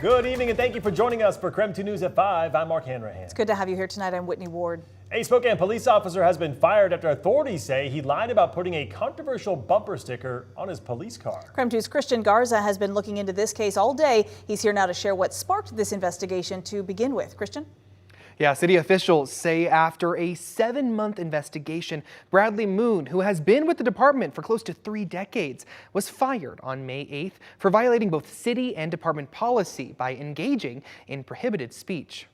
Good evening and thank you for joining us for KREM 2 News at 5. I'm Mark Hanrahan. It's good to have you here tonight. I'm Whitney Ward. A Spokane police officer has been fired after authorities say he lied about putting a controversial bumper sticker on his police car. KREM 2's Christian Garza has been looking into this case all day. He's here now to share what sparked this investigation to begin with. Christian? Yeah, city officials say after a 7-month investigation, Bradley Moon, who has been with the department for close to 3 decades, was fired on May 8th for violating both city and department policy by engaging in prohibited speech.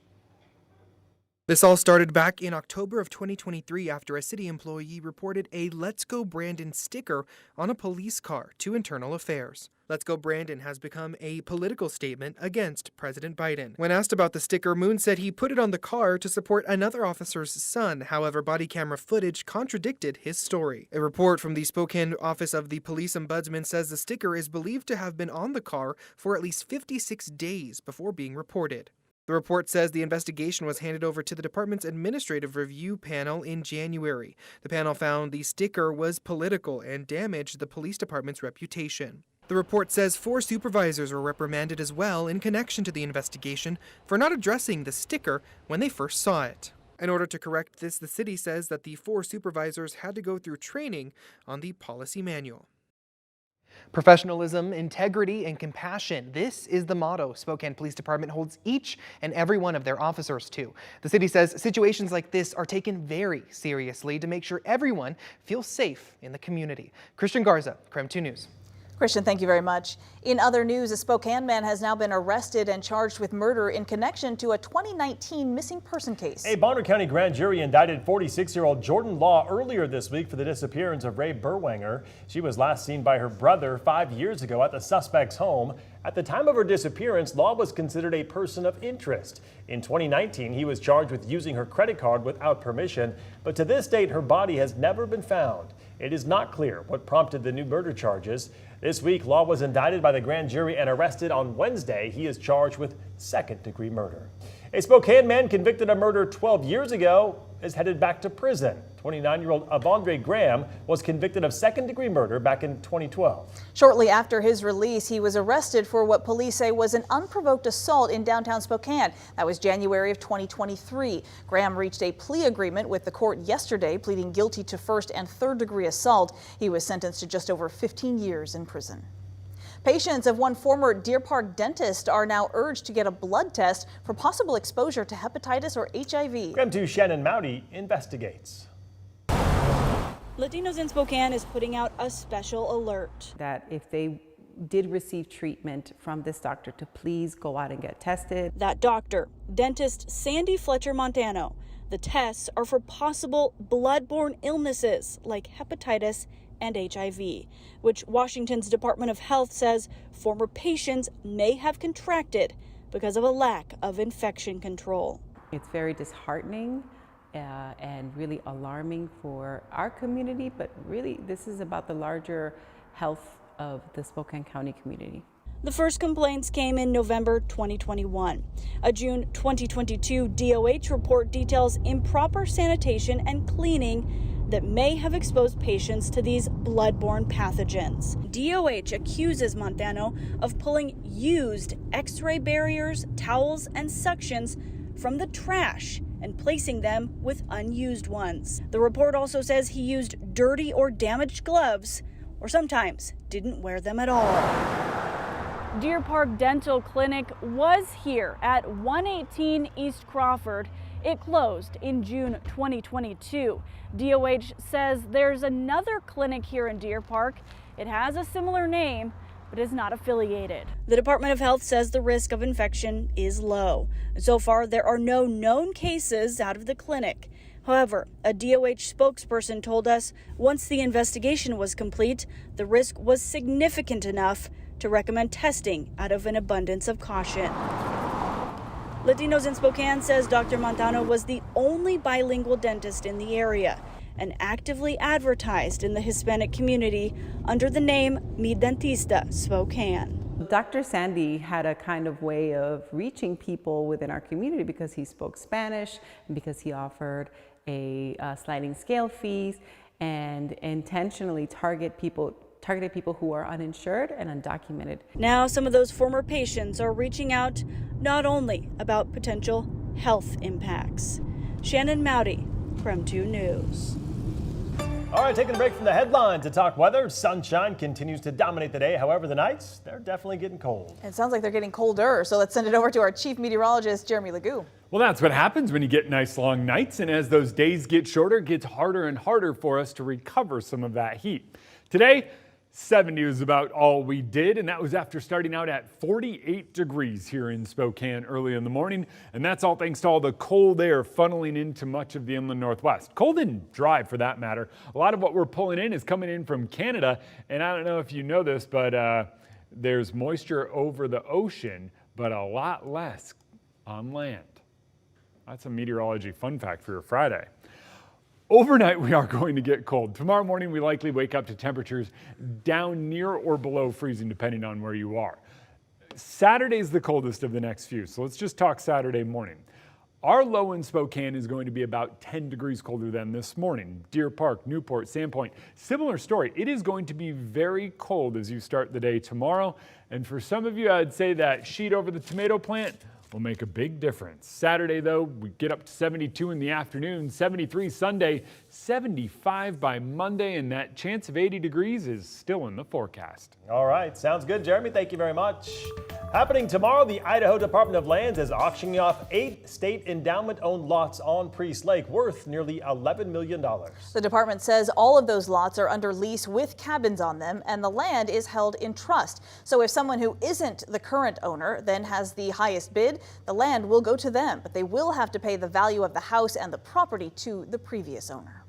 This all started back in October of 2023 after a city employee reported a Let's Go Brandon sticker on a police car to Internal Affairs. Let's Go Brandon has become a political statement against President Biden. When asked about the sticker, Moon said he put it on the car to support another officer's son. However, body camera footage contradicted his story. A report from the Spokane office of the police ombudsman says the sticker is believed to have been on the car for at least 56 days before being reported. The report says the investigation was handed over to the department's administrative review panel in January. The panel found the sticker was political and damaged the police department's reputation. The report says 4 supervisors were reprimanded as well in connection to the investigation for not addressing the sticker when they first saw it. In order to correct this, the city says that the 4 supervisors had to go through training on the policy manual. Professionalism, integrity, and compassion. This is the motto Spokane Police Department holds each and every one of their officers to. The city says situations like this are taken very seriously to make sure everyone feels safe in the community. Christian Garza, KREM 2 News. Christian, thank you very much. In other news, a Spokane man has now been arrested and charged with murder in connection to a 2019 missing person case. A Bonner County grand jury indicted 46-year-old Jordan Law earlier this week for the disappearance of Ray Burwanger. She was last seen by her brother 5 years ago at the suspect's home. At the time of her disappearance, Law was considered a person of interest. In 2019, he was charged with using her credit card without permission, but to this date, her body has never been found. It is not clear what prompted the new murder charges. This week, Law was indicted by the grand jury and arrested on Wednesday. He is charged with second-degree murder. A Spokane man convicted of murder 12 years ago is headed back to prison. 29-year-old Avondre Graham was convicted of second-degree murder back in 2012. Shortly after his release, he was arrested for what police say was an unprovoked assault in downtown Spokane. That was January of 2023. Graham reached a plea agreement with the court yesterday, pleading guilty to first and third-degree assault. He was sentenced to just over 15 years in prison. Patients of one former Deer Park dentist are now urged to get a blood test for possible exposure to hepatitis or HIV. KREM 2 Shannon Mowdy investigates. Latinos in Spokane is putting out a special alert. That if they did receive treatment from this doctor, to please go out and get tested. That doctor, dentist Sandy Fletcher Montano. The tests are for possible blood-borne illnesses like hepatitis and HIV, which Washington's Department of Health says former patients may have contracted because of a lack of infection control. It's very disheartening and really alarming for our community, but really this is about the larger health of the Spokane County community. The first complaints came in November 2021. A June 2022 DOH report details improper sanitation and cleaning that may have exposed patients to these blood-borne pathogens. DOH accuses Montano of pulling used X-ray barriers, towels, and suctions from the trash and placing them with unused ones. The report also says he used dirty or damaged gloves, or sometimes didn't wear them at all. Deer Park Dental Clinic was here at 118 East Crawford. It closed in June 2022. DOH says there's another clinic here in Deer Park. It has a similar name, but is not affiliated. The Department of Health says the risk of infection is low. So far, there are no known cases out of the clinic. However, a DOH spokesperson told us once the investigation was complete, the risk was significant enough to recommend testing out of an abundance of caution. Latinos in Spokane says Dr. Montano was the only bilingual dentist in the area and actively advertised in the Hispanic community under the name Mi Dentista Spokane. Dr. Sandy had a kind of way of reaching people within our community because he spoke Spanish and because he offered a sliding scale fees and intentionally targeted targeted people who are uninsured and undocumented. Now, some of those former patients are reaching out not only about potential health impacts. Shannon Mowdy, KREM 2 News. All right, taking a break from the headlines to talk weather. Sunshine continues to dominate the day. However, the nights, they're definitely getting cold. It sounds like they're getting colder, so let's send it over to our chief meteorologist, Jeremy Legoo. Well, that's what happens when you get nice long nights, and as those days get shorter, it gets harder and harder for us to recover some of that heat. Today, 70 was about all we did, and that was after starting out at 48 degrees here in Spokane early in the morning, and that's all thanks to all the cold air funneling into much of the inland northwest. Cold and dry for that matter. A lot of what we're pulling in is coming in from Canada, and I don't know if you know this, but there's moisture over the ocean, but a lot less on land. That's a meteorology fun fact for your Friday. Overnight, we are going to get cold. Tomorrow morning, we likely wake up to temperatures down near or below freezing, depending on where you are. Saturday's the coldest of the next few, so let's just talk Saturday morning. Our low in Spokane is going to be about 10 degrees colder than this morning. Deer Park, Newport, Sandpoint, similar story. It is going to be very cold as you start the day tomorrow. And for some of you, I'd say that sheet over the tomato plant will make a big difference. Saturday, though, we get up to 72 in the afternoon, 73 Sunday, 75 by Monday, and that chance of 80 degrees is still in the forecast. All right, sounds good, Jeremy. Thank you very much. Happening tomorrow, the Idaho Department of Lands is auctioning off 8 state endowment-owned lots on Priest Lake worth nearly $11 million. The department says all of those lots are under lease with cabins on them, and the land is held in trust. So if someone who isn't the current owner then has the highest bid, the land will go to them, but they will have to pay the value of the house and the property to the previous owner.